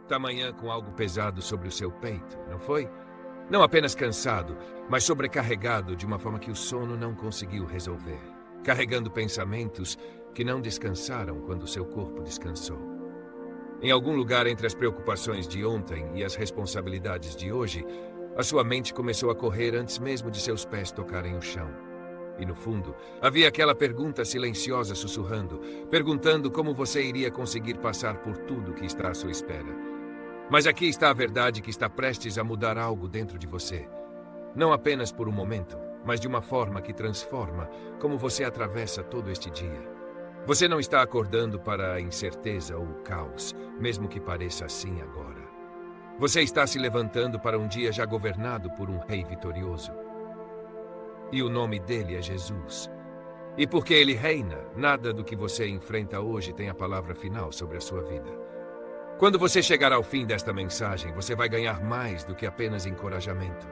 da manhã com algo pesado sobre o seu peito, não foi? Não apenas cansado, mas sobrecarregado de uma forma que o sono não conseguiu resolver. Carregando pensamentos que não descansaram quando seu corpo descansou. Em algum lugar entre as preocupações de ontem e as responsabilidades de hoje, a sua mente começou a correr antes mesmo de seus pés tocarem o chão. E no fundo, havia aquela pergunta silenciosa sussurrando, perguntando como você iria conseguir passar por tudo que está à sua espera. Mas aqui está a verdade que está prestes a mudar algo dentro de você. Não apenas por um momento, mas de uma forma que transforma como você atravessa todo este dia. Você não está acordando para a incerteza ou o caos, mesmo que pareça assim agora. Você está se levantando para um dia já governado por um rei vitorioso. E o nome dele é Jesus. E porque ele reina, nada do que você enfrenta hoje tem a palavra final sobre a sua vida. Quando você chegar ao fim desta mensagem, você vai ganhar mais do que apenas encorajamento.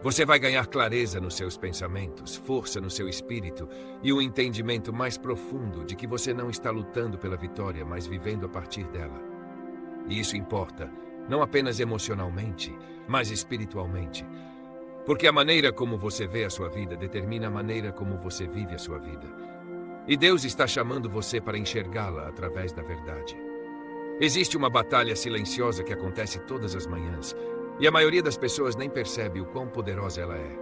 Você vai ganhar clareza nos seus pensamentos, força no seu espírito e um entendimento mais profundo de que você não está lutando pela vitória, mas vivendo a partir dela. E isso importa, não apenas emocionalmente, mas espiritualmente. Porque a maneira como você vê a sua vida determina a maneira como você vive a sua vida. E Deus está chamando você para enxergá-la através da verdade. Existe uma batalha silenciosa que acontece todas as manhãs, e a maioria das pessoas nem percebe o quão poderosa ela é.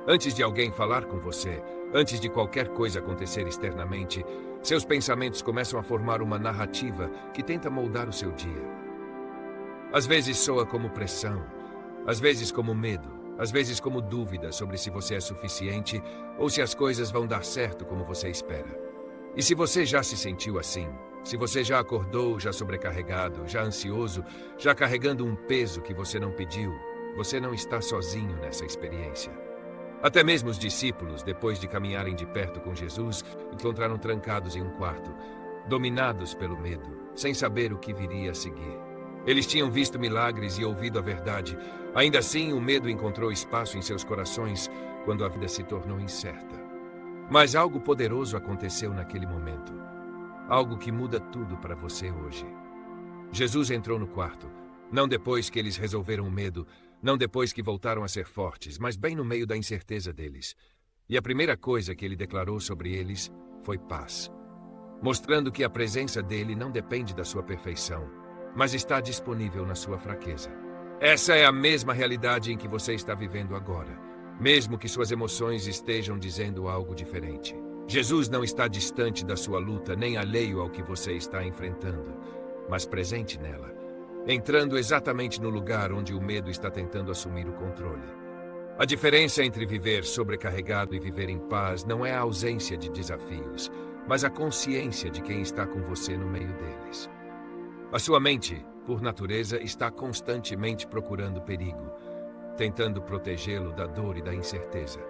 Antes de alguém falar com você, antes de qualquer coisa acontecer externamente, seus pensamentos começam a formar uma narrativa que tenta moldar o seu dia. Às vezes soa como pressão, às vezes como medo, às vezes como dúvida sobre se você é suficiente ou se as coisas vão dar certo como você espera. E se você já se sentiu assim, se você já acordou, já sobrecarregado, já ansioso, já carregando um peso que você não pediu, você não está sozinho nessa experiência. Até mesmo os discípulos, depois de caminharem de perto com Jesus, encontraram trancados em um quarto, dominados pelo medo, sem saber o que viria a seguir. Eles tinham visto milagres e ouvido a verdade. Ainda assim, o medo encontrou espaço em seus corações quando a vida se tornou incerta. Mas algo poderoso aconteceu naquele momento. Algo que muda tudo para você hoje. Jesus entrou no quarto, não depois que eles resolveram o medo, não depois que voltaram a ser fortes, mas bem no meio da incerteza deles. E a primeira coisa que ele declarou sobre eles foi paz, mostrando que a presença dele não depende da sua perfeição, mas está disponível na sua fraqueza. Essa é a mesma realidade em que você está vivendo agora, mesmo que suas emoções estejam dizendo algo diferente. Jesus não está distante da sua luta, nem alheio ao que você está enfrentando, mas presente nela, entrando exatamente no lugar onde o medo está tentando assumir o controle. A diferença entre viver sobrecarregado e viver em paz não é a ausência de desafios, mas a consciência de quem está com você no meio deles. A sua mente, por natureza, está constantemente procurando perigo, tentando protegê-lo da dor e da incerteza.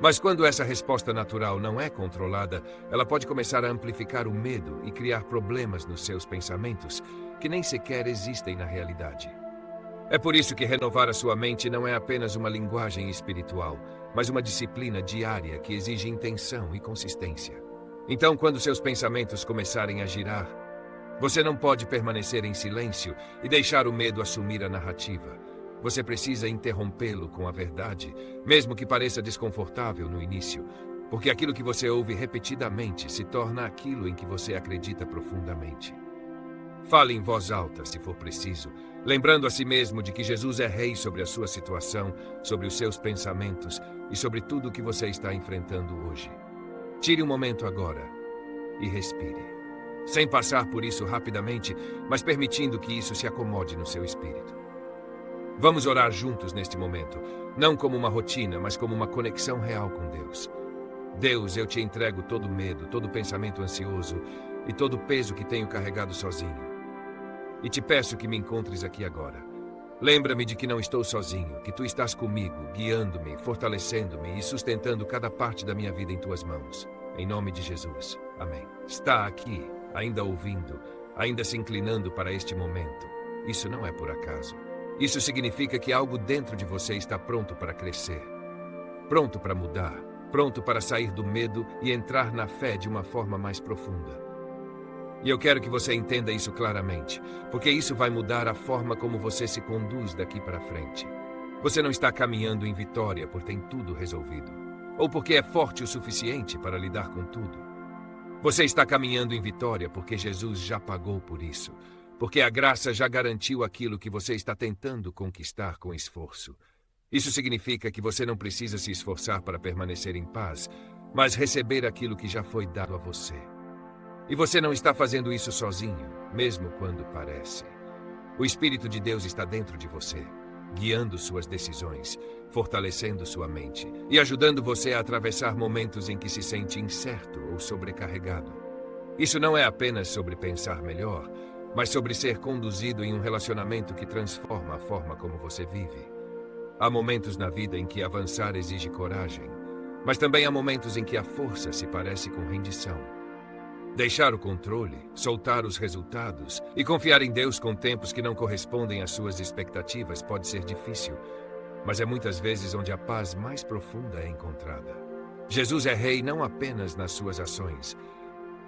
Mas quando essa resposta natural não é controlada, ela pode começar a amplificar o medo e criar problemas nos seus pensamentos que nem sequer existem na realidade. É por isso que renovar a sua mente não é apenas uma linguagem espiritual, mas uma disciplina diária que exige intenção e consistência. Então, quando seus pensamentos começarem a girar, você não pode permanecer em silêncio e deixar o medo assumir a narrativa. Você precisa interrompê-lo com a verdade, mesmo que pareça desconfortável no início, porque aquilo que você ouve repetidamente se torna aquilo em que você acredita profundamente. Fale em voz alta, se for preciso, lembrando a si mesmo de que Jesus é rei sobre a sua situação, sobre os seus pensamentos e sobre tudo o que você está enfrentando hoje. Tire um momento agora e respire, sem passar por isso rapidamente, mas permitindo que isso se acomode no seu espírito. Vamos orar juntos neste momento, não como uma rotina, mas como uma conexão real com Deus. Deus, eu te entrego todo medo, todo pensamento ansioso e todo peso que tenho carregado sozinho. E te peço que me encontres aqui agora. Lembra-me de que não estou sozinho, que tu estás comigo, guiando-me, fortalecendo-me e sustentando cada parte da minha vida em tuas mãos. Em nome de Jesus. Amém. Está aqui, ainda ouvindo, ainda se inclinando para este momento. Isso não é por acaso. Isso significa que algo dentro de você está pronto para crescer, pronto para mudar, pronto para sair do medo e entrar na fé de uma forma mais profunda. E eu quero que você entenda isso claramente, porque isso vai mudar a forma como você se conduz daqui para frente. Você não está caminhando em vitória por ter tudo resolvido, ou porque é forte o suficiente para lidar com tudo. Você está caminhando em vitória porque Jesus já pagou por isso, porque a graça já garantiu aquilo que você está tentando conquistar com esforço. Isso significa que você não precisa se esforçar para permanecer em paz, mas receber aquilo que já foi dado a você. E você não está fazendo isso sozinho, mesmo quando parece. O Espírito de Deus está dentro de você, guiando suas decisões, fortalecendo sua mente e ajudando você a atravessar momentos em que se sente incerto ou sobrecarregado. Isso não é apenas sobre pensar melhor, mas sobre ser conduzido em um relacionamento que transforma a forma como você vive. Há momentos na vida em que avançar exige coragem, mas também há momentos em que a força se parece com rendição. Deixar o controle, soltar os resultados e confiar em Deus com tempos que não correspondem às suas expectativas pode ser difícil, mas é muitas vezes onde a paz mais profunda é encontrada. Jesus é rei não apenas nas suas ações,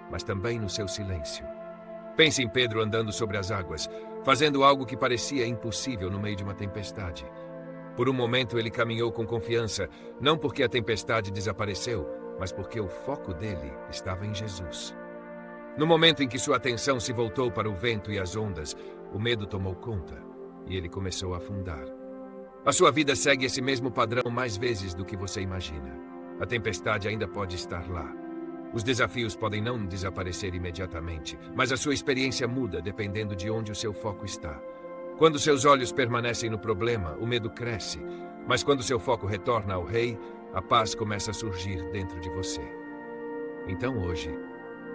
mas também no seu silêncio. Pense em Pedro andando sobre as águas, fazendo algo que parecia impossível no meio de uma tempestade. Por um momento ele caminhou com confiança, não porque a tempestade desapareceu, mas porque o foco dele estava em Jesus. No momento em que sua atenção se voltou para o vento e as ondas, o medo tomou conta e ele começou a afundar. A sua vida segue esse mesmo padrão mais vezes do que você imagina. A tempestade ainda pode estar lá. Os desafios podem não desaparecer imediatamente, mas a sua experiência muda dependendo de onde o seu foco está. Quando seus olhos permanecem no problema, o medo cresce, mas quando seu foco retorna ao Rei, a paz começa a surgir dentro de você. Então hoje,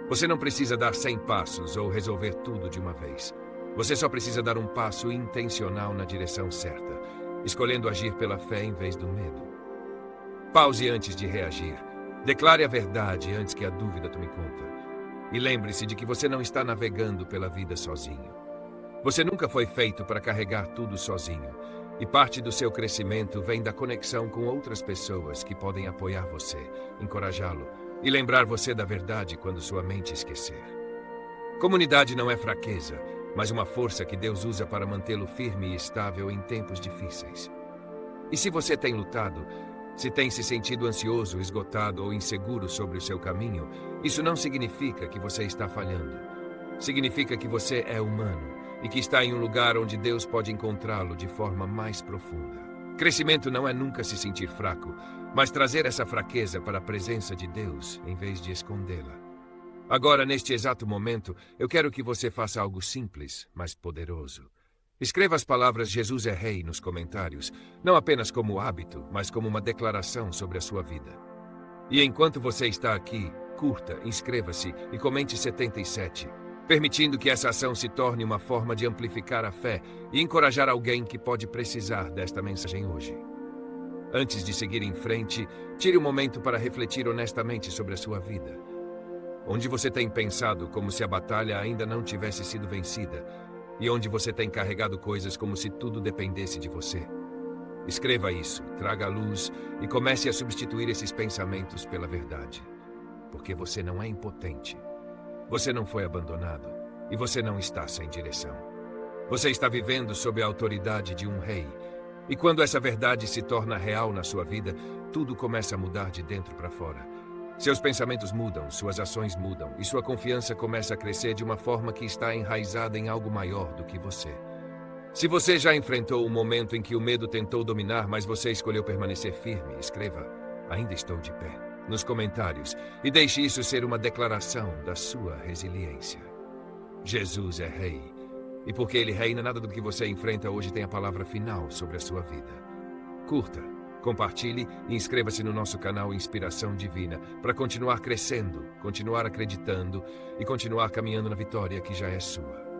você não precisa dar 100 passos ou resolver tudo de uma vez. Você só precisa dar um passo intencional na direção certa, escolhendo agir pela fé em vez do medo. Pause antes de reagir. Declare a verdade antes que a dúvida tome conta. E lembre-se de que você não está navegando pela vida sozinho. Você nunca foi feito para carregar tudo sozinho, e parte do seu crescimento vem da conexão com outras pessoas que podem apoiar você, encorajá-lo e lembrar você da verdade quando sua mente esquecer. Comunidade não é fraqueza, mas uma força que Deus usa para mantê-lo firme e estável em tempos difíceis. E se você tem lutado, se tem se sentido ansioso, esgotado ou inseguro sobre o seu caminho, isso não significa que você está falhando. Significa que você é humano e que está em um lugar onde Deus pode encontrá-lo de forma mais profunda. Crescimento não é nunca se sentir fraco, mas trazer essa fraqueza para a presença de Deus em vez de escondê-la. Agora, neste exato momento, eu quero que você faça algo simples, mas poderoso. Escreva as palavras Jesus é Rei nos comentários, não apenas como hábito, mas como uma declaração sobre a sua vida. E enquanto você está aqui, curta, inscreva-se e comente 77, permitindo que essa ação se torne uma forma de amplificar a fé e encorajar alguém que pode precisar desta mensagem hoje. Antes de seguir em frente, tire um momento para refletir honestamente sobre a sua vida. Onde você tem pensado como se a batalha ainda não tivesse sido vencida, e onde você tem carregado coisas como se tudo dependesse de você. Escreva isso, traga à luz e comece a substituir esses pensamentos pela verdade. Porque você não é impotente. Você não foi abandonado e você não está sem direção. Você está vivendo sob a autoridade de um rei. E quando essa verdade se torna real na sua vida, tudo começa a mudar de dentro para fora. Seus pensamentos mudam, suas ações mudam e sua confiança começa a crescer de uma forma que está enraizada em algo maior do que você. Se você já enfrentou um momento em que o medo tentou dominar, mas você escolheu permanecer firme, escreva "Ainda estou de pé" nos comentários e deixe isso ser uma declaração da sua resiliência. Jesus é Rei. E porque Ele reina, nada do que você enfrenta hoje tem a palavra final sobre a sua vida. Curta, compartilhe e inscreva-se no nosso canal Inspiração Divina para continuar crescendo, continuar acreditando e continuar caminhando na vitória que já é sua.